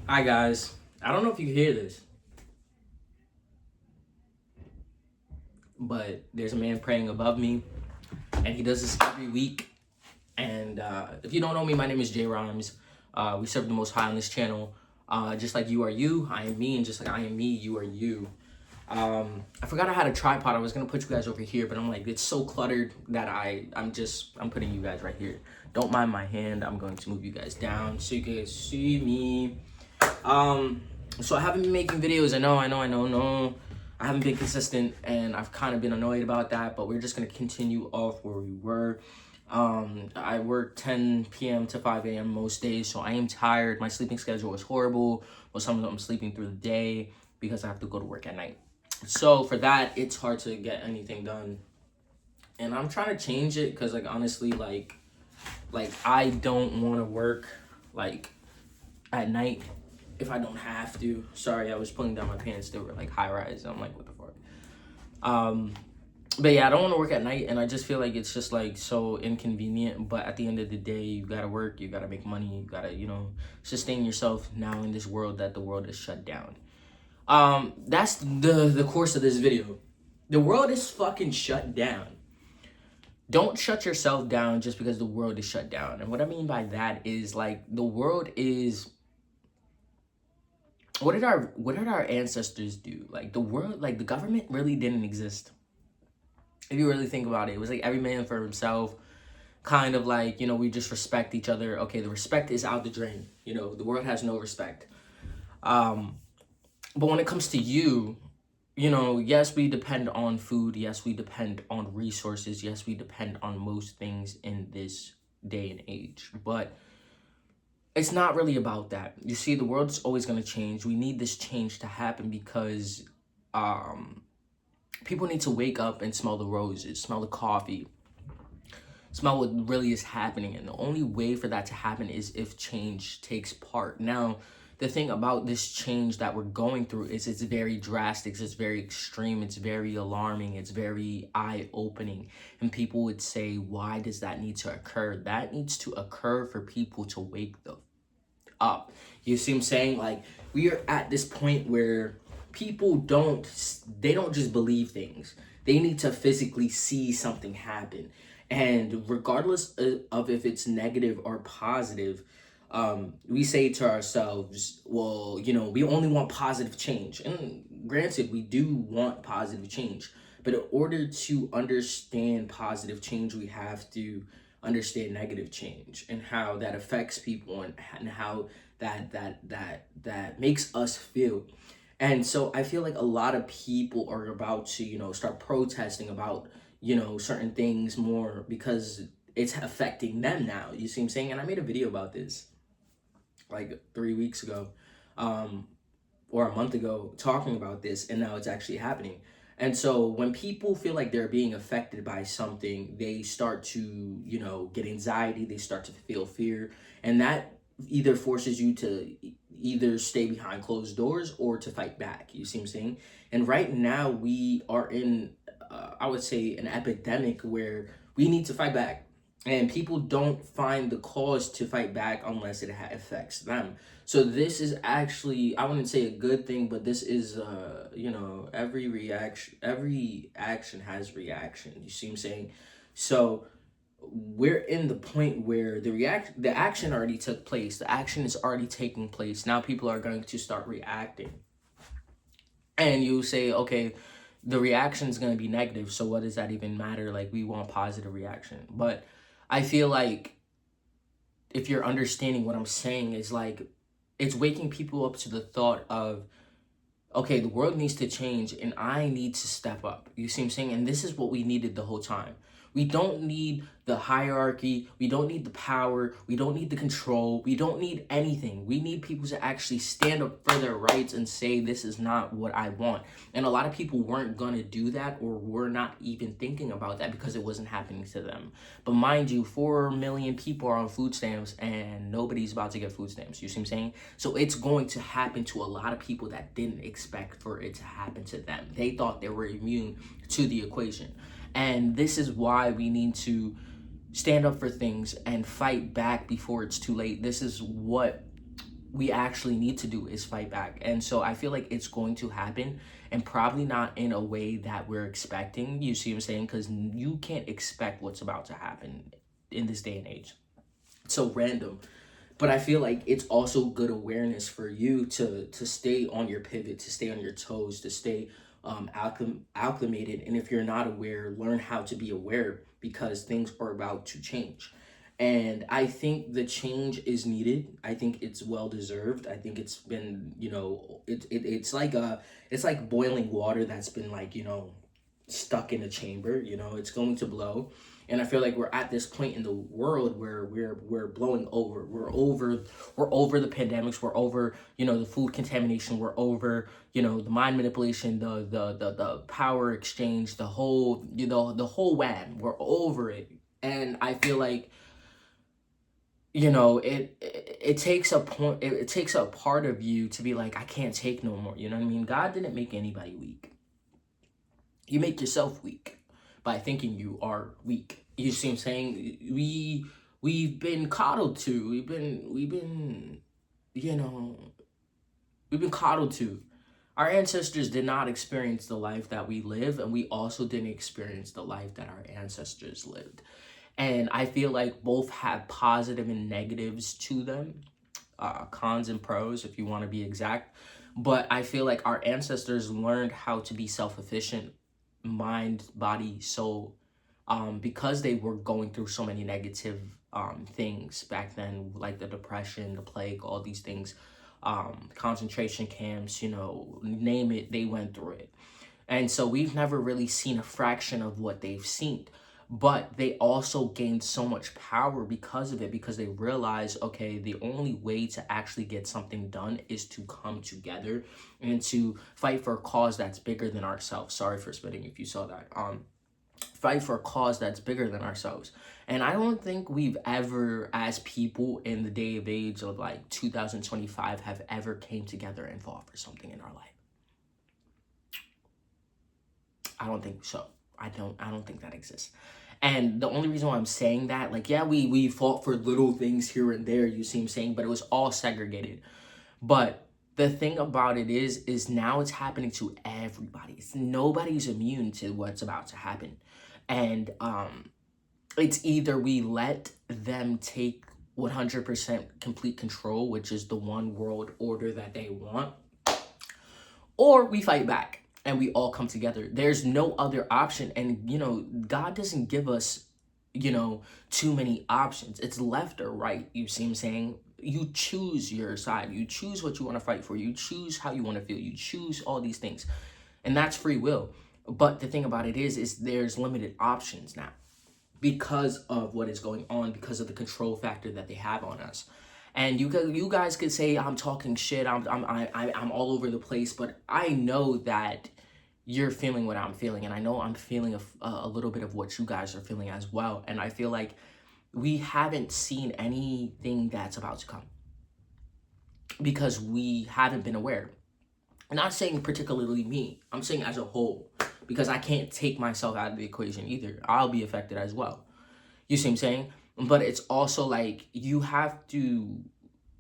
Hi guys, I don't know if you hear this, but there's a man praying above me, and he does this every week. And if you don't know me, my name is Jay Rhymes. We serve the Most High on this channel. Just like you are you, I am me, and just like I am me, you are you. I forgot I had a tripod. I was gonna put you guys over here, but I'm like, it's so cluttered that I'm putting you guys right here. Don't mind my hand. I'm going to move you guys down so you guys see me. So I haven't been making videos. I know. No, I haven't been consistent, and I've kind of been annoyed about that. But we're just gonna continue off where we were. I work 10 p.m. to 5 a.m. most days, so I am tired. My sleeping schedule is horrible. Well, sometimes I'm sleeping through the day because I have to go to work at night. So for that, it's hard to get anything done, and I'm trying to change it because, like, honestly, like I don't want to work like at night if I don't have to. Sorry, I was pulling down my pants. They were like high rise. I'm like, what the fuck? But yeah, I don't want to work at night, and I just feel like it's just like so inconvenient. But at the end of the day, you gotta work, you gotta make money, you gotta, sustain yourself now in this world that the world is shut down. That's the course of this video. The world is fucking shut down. Don't shut yourself down just because the world is shut down. And what I mean by that is, like, the world is, what did our ancestors do? Like, the world, like, the government really didn't exist. If you really think about it, it was like every man for himself, kind of like, we just respect each other. Okay, the respect is out the drain. The world has no respect. But when it comes to yes, we depend on food. Yes, we depend on resources. Yes, we depend on most things in this day and age. But it's not really about that. You see, the world's always going to change. We need this change to happen because people need to wake up and smell the roses, smell the coffee, smell what really is happening. And the only way for that to happen is if change takes part. Now, the thing about this change that we're going through is it's very drastic, it's very extreme, it's very alarming, it's very eye-opening. And people would say, why does that need to occur? That needs to occur for people to wake up. You see what I'm saying? Like, we are at this point where people don't just believe things. They need to physically see something happen. And regardless of if it's negative or positive, we say to ourselves, well, we only want positive change. And granted, we do want positive change. But in order to understand positive change, we have to understand negative change and how that affects people and how that makes us feel. And so I feel like a lot of people are about to, start protesting about, certain things more because it's affecting them now. You see what I'm saying? And I made a video about this like 3 weeks ago, or a month ago, talking about this, and now it's actually happening. And so when people feel like they're being affected by something, they start to, get anxiety, they start to feel fear, and that either forces you to either stay behind closed doors or to fight back. You see what I'm saying? And right now we are in, I would say, an epidemic where we need to fight back. And people don't find the cause to fight back unless it affects them. So this is actually, I wouldn't say a good thing, but this is, every action has reaction. You see what I'm saying? So we're in the point where the action already took place. The action is already taking place. Now people are going to start reacting. And you say, okay, the reaction is going to be negative. So what does that even matter? Like, we want positive reaction. But I feel like if you're understanding what I'm saying is, like, it's waking people up to the thought of, okay, the world needs to change and I need to step up. You see what I'm saying? And this is what we needed the whole time. We don't need the hierarchy. We don't need the power. We don't need the control. We don't need anything. We need people to actually stand up for their rights and say, this is not what I want. And a lot of people weren't going to do that, or were not even thinking about that because it wasn't happening to them. But mind you, 4 million people are on food stamps and nobody's about to get food stamps. You see what I'm saying? So it's going to happen to a lot of people that didn't expect for it to happen to them. They thought they were immune to the equation. And this is why we need to stand up for things and fight back before it's too late. This is what we actually need to do is fight back. And so I feel like it's going to happen, and probably not in a way that we're expecting. You see what I'm saying? Because you can't expect what's about to happen in this day and age. It's so random. But I feel like it's also good awareness for you to stay on your pivot, to stay on your toes, to stay acclimated. And if you're not aware, learn how to be aware, because things are about to change. And I think the change is needed. I think it's well deserved. I think it's been, it's like boiling water that's been, like, stuck in a chamber. It's going to blow. And I feel like we're at this point in the world where we're blowing over. We're over the pandemics. We're over, the food contamination. We're over, the mind manipulation, the power exchange, the whole, the whole wham. We're over it. And I feel like, it takes a point, it takes a part of you to be like, I can't take no more. You know what I mean? God didn't make anybody weak. You make yourself weak by thinking you are weak. You see what I'm saying? We've been coddled to. We've been coddled to. Our ancestors did not experience the life that we live, and we also didn't experience the life that our ancestors lived. And I feel like both have positive and negatives to them, cons and pros, if you want to be exact. But I feel like our ancestors learned how to be self-efficient, mind, body, soul, because they were going through so many negative things back then, like the depression, the plague, all these things, concentration camps, name it, they went through it. And so we've never really seen a fraction of what they've seen. But they also gained so much power because of it, because they realized, okay, the only way to actually get something done is to come together and to fight for a cause that's bigger than ourselves. Sorry for spitting if you saw that. Fight for a cause that's bigger than ourselves. And I don't think we've ever, as people in the day of age of like 2025, have ever came together and fought for something in our life. I don't think so. I don't think that exists. And the only reason why I'm saying that, like, yeah, we fought for little things here and there, you see what I'm saying, but it was all segregated. But the thing about it is now it's happening to everybody. Nobody's immune to what's about to happen. And it's either we let them take 100% complete control, which is the one world order that they want, or we fight back and we all come together. There's no other option. And, God doesn't give us, too many options. It's left or right. You see what I'm saying? You choose your side. You choose what you want to fight for. You choose how you want to feel. You choose all these things. And that's free will. But the thing about it is there's limited options now because of what is going on, because of the control factor that they have on us. And you guys could say I'm talking shit, I'm all over the place, but I know that you're feeling what I'm feeling, and I know I'm feeling a little bit of what you guys are feeling as well. And I feel like we haven't seen anything that's about to come because we haven't been aware. I'm not saying particularly me, I'm saying as a whole, because I can't take myself out of the equation either. I'll be affected as well. You see what I'm saying? But it's also like you have to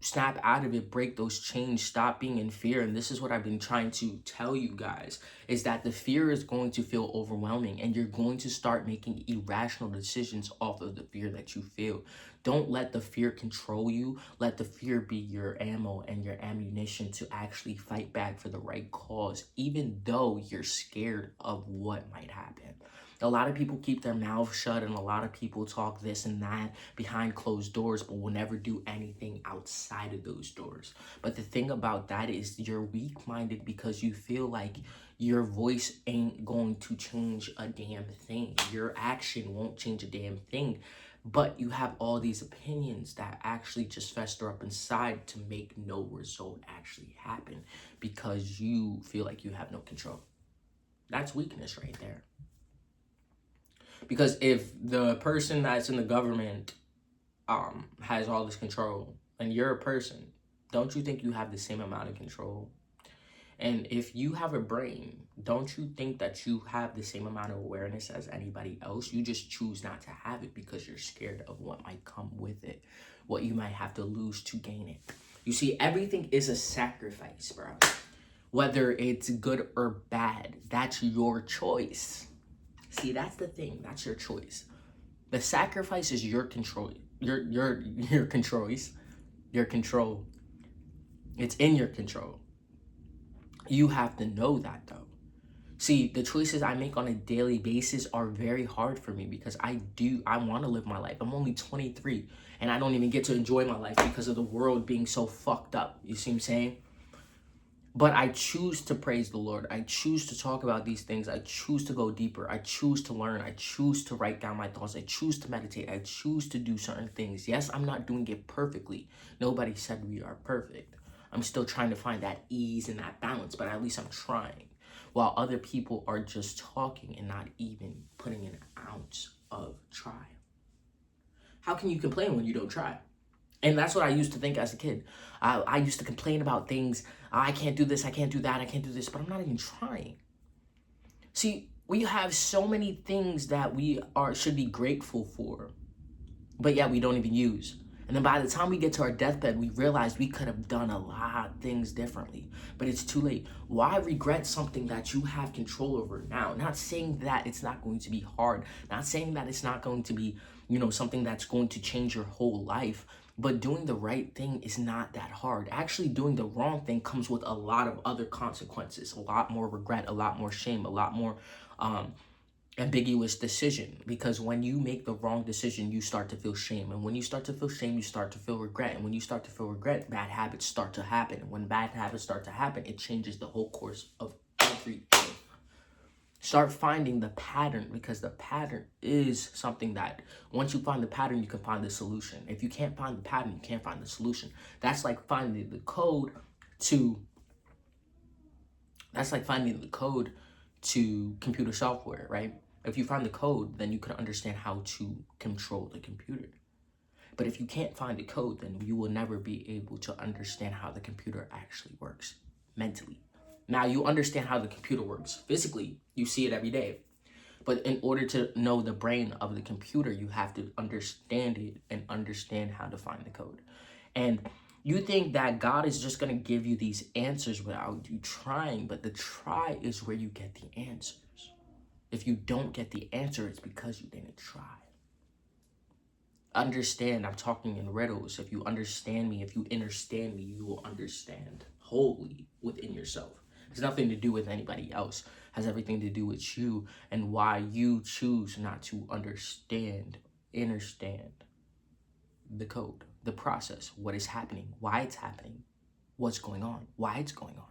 snap out of it, break those chains, stop being in fear. And this is what I've been trying to tell you guys, is that the fear is going to feel overwhelming and you're going to start making irrational decisions off of the fear that you feel. Don't let the fear control you. Let the fear be your ammo and your ammunition to actually fight back for the right cause, even though you're scared of what might happen. A lot of people keep their mouths shut, and a lot of people talk this and that behind closed doors, but will never do anything outside of those doors. But the thing about that is you're weak-minded because you feel like your voice ain't going to change a damn thing. Your action won't change a damn thing. But you have all these opinions that actually just fester up inside to make no result actually happen because you feel like you have no control. That's weakness right there. Because if the person that's in the government has all this control and you're a person, don't you think you have the same amount of control? And if you have a brain, don't you think that you have the same amount of awareness as anybody else? You just choose not to have it because you're scared of what might come with it, what you might have to lose to gain it. You see, everything is a sacrifice, bro. Whether it's good or bad, that's your choice. See, that's the thing. That's your choice. The sacrifice is your control. Your controls. Your control. It's in your control. You have to know that, though. See, the choices I make on a daily basis are very hard for me because I want to live my life. I'm only 23 and I don't even get to enjoy my life because of the world being so fucked up. You see what I'm saying? But I choose to praise the Lord. I choose to talk about these things. I choose to go deeper. I choose to learn. I choose to write down my thoughts. I choose to meditate. I choose to do certain things. Yes, I'm not doing it perfectly. Nobody said we are perfect. I'm still trying to find that ease and that balance, but at least I'm trying. While other people are just talking and not even putting an ounce of try. How can you complain when you don't try? And that's what I used to think as a kid. I used to complain about things. I can't do this, I can't do that, I can't do this, but I'm not even trying. See, we have so many things that we should be grateful for, but yet we don't even use. And then by the time we get to our deathbed, we realize we could have done a lot of things differently, but it's too late. Why regret something that you have control over now? Not saying that it's not going to be hard, not saying that it's not going to be, something that's going to change your whole life, but doing the right thing is not that hard. Actually, doing the wrong thing comes with a lot of other consequences, a lot more regret, a lot more shame, a lot more ambiguous decision. Because when you make the wrong decision, you start to feel shame. And when you start to feel shame, you start to feel regret. And when you start to feel regret, bad habits start to happen. And when bad habits start to happen, it changes the whole course of everything. Start finding the pattern, because the pattern is something that once you find the pattern, you can find the solution. If you can't find the pattern, you can't find the solution. That's like finding the code to computer software, right? If you find the code, then you can understand how to control the computer. But if you can't find the code, then you will never be able to understand how the computer actually works mentally. Now, you understand how the computer works physically. You see it every day. But in order to know the brain of the computer, you have to understand it and understand how to find the code. And you think that God is just going to give you these answers without you trying, but the try is where you get the answers. If you don't get the answer, it's because you didn't try. Understand, I'm talking in riddles. If you understand me, if you understand me, you will understand wholly within yourself. It's nothing to do with anybody else. It has everything to do with you and why you choose not to understand the code, the process, what is happening, why it's happening, what's going on, why it's going on.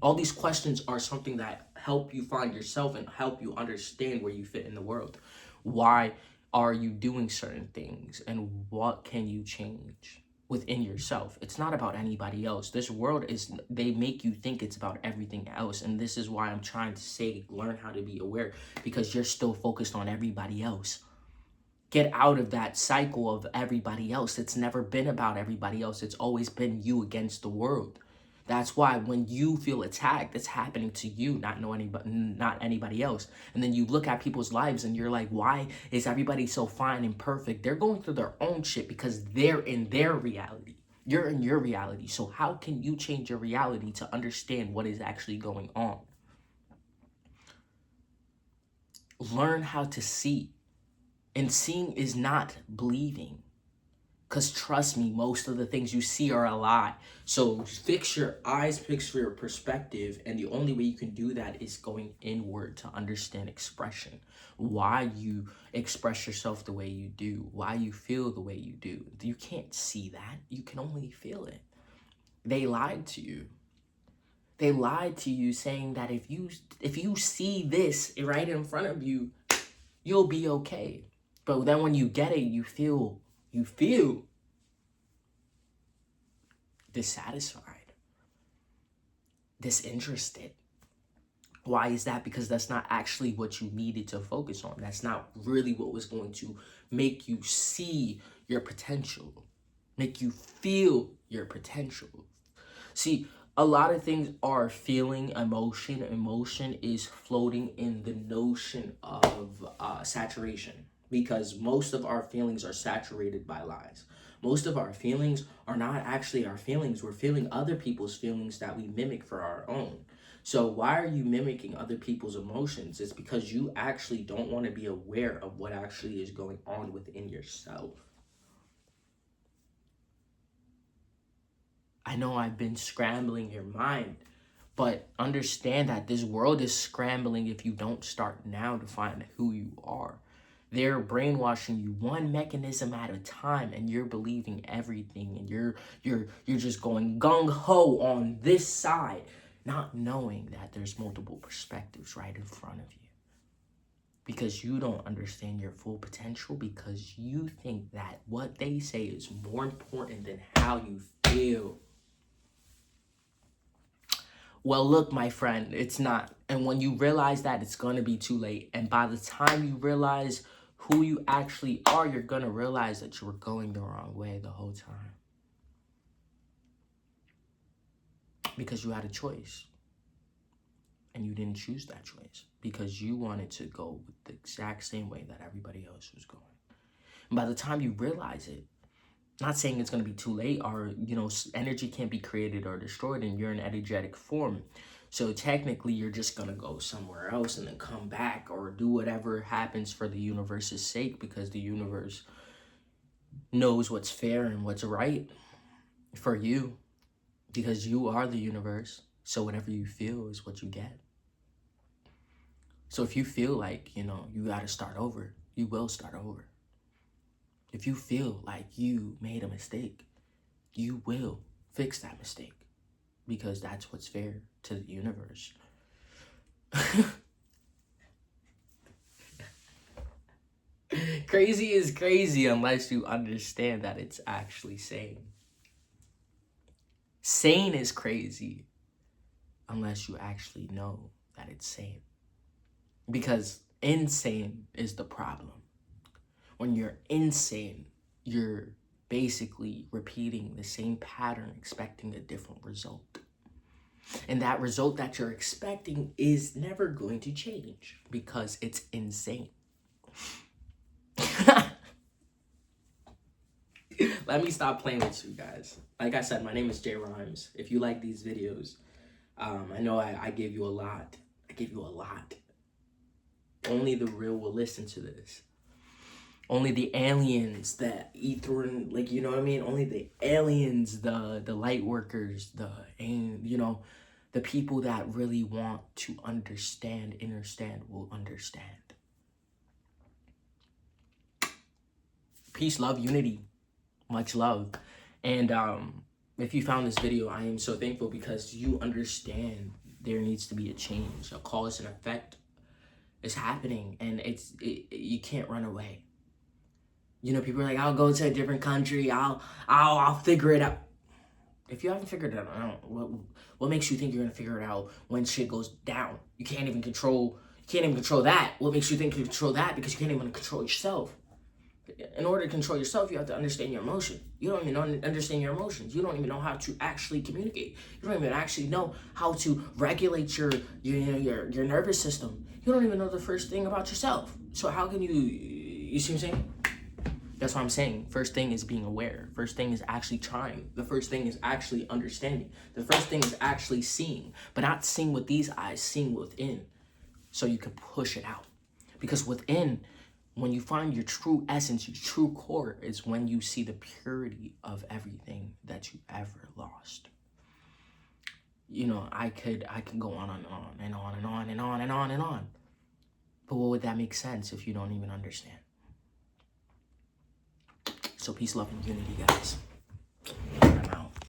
All these questions are something that help you find yourself and help you understand where you fit in the world. Why are you doing certain things and what can you change within yourself? It's not about anybody else. This world they make you think it's about everything else. And this is why I'm trying to say, learn how to be aware, because you're still focused on everybody else. Get out of that cycle of everybody else. It's never been about everybody else. It's always been you against the world. That's why when you feel attacked, it's happening to you, not anybody else. And then you look at people's lives and you're like, why is everybody so fine and perfect? They're going through their own shit because they're in their reality. You're in your reality. So how can you change your reality to understand what is actually going on? Learn how to see. And seeing is not believing. Because trust me, most of the things you see are a lie. So fix your eyes, fix your perspective. And the only way you can do that is going inward to understand expression. Why you express yourself the way you do. Why you feel the way you do. You can't see that. You can only feel it. They lied to you. They lied to you saying that if you see this right in front of you, you'll be okay. But then when you get it, you feel dissatisfied, disinterested. Why is that? Because that's not actually what you needed to focus on. That's not really what was going to make you see your potential, make you feel your potential. See, a lot of things are feeling, emotion. Emotion is floating in the notion of saturation. Because most of our feelings are saturated by lies. Most of our feelings are not actually our feelings. We're feeling other people's feelings that we mimic for our own. So why are you mimicking other people's emotions? It's because you actually don't want to be aware of what actually is going on within yourself. I know I've been scrambling your mind, but understand that this world is scrambling if you don't start now to find who you are. They're brainwashing you one mechanism at a time, and you're believing everything, and you're just going gung-ho on this side, not knowing that there's multiple perspectives right in front of you. Because you don't understand your full potential, because you think that what they say is more important than how you feel. Well, look, my friend, it's not. And when you realize that, it's going to be too late. And by the time you realize who you actually are, you're going to realize that you were going the wrong way the whole time. Because you had a choice. And you didn't choose that choice. Because you wanted to go with the exact same way that everybody else was going. And by the time you realize it, not saying it's going to be too late, or, energy can't be created or destroyed, and you're in energetic form. So technically, you're just going to go somewhere else and then come back or do whatever happens for the universe's sake, because the universe knows what's fair and what's right for you, because you are the universe. So whatever you feel is what you get. So if you feel like, you got to start over, you will start over. If you feel like you made a mistake, you will fix that mistake, because that's what's fair to the universe. Crazy is crazy unless you understand that it's actually sane. Sane is crazy unless you actually know that it's sane. Because insane is the problem. When you're insane, you're basically repeating the same pattern, expecting a different result. And that result that you're expecting is never going to change, because it's insane. Let me stop playing with you guys. Like I said, my name is Jay Rhymes. If you like these videos, I know I gave you a lot. I gave you a lot. Only the real will listen to this. Only the aliens, the ether, like, you know what I mean? Only the aliens, the light workers, the people that really want to understand will understand. Peace, love, unity. Much love. And if you found this video, I am so thankful, because you understand there needs to be a change. A cause and effect is happening, and you can't run away. People are like, I'll go to a different country. I'll figure it out. If you haven't figured it out, what makes you think you're gonna figure it out when shit goes down? You can't even control that. What makes you think you control that? Because you can't even control yourself. In order to control yourself, you have to understand your emotion. You don't even understand your emotions. You don't even know how to actually communicate. You don't even actually know how to regulate your nervous system. You don't even know the first thing about yourself. So how can you see what I'm saying? That's what I'm saying. First thing is being aware. First thing is actually trying. The first thing is actually understanding. The first thing is actually seeing, but not seeing with these eyes, seeing within, so you can push it out. Because within, when you find your true essence, your true core, is when you see the purity of everything that you ever lost. I could go on and on and on and on and on and on and on. But what would that make sense if you don't even understand? So peace, love, and unity, guys.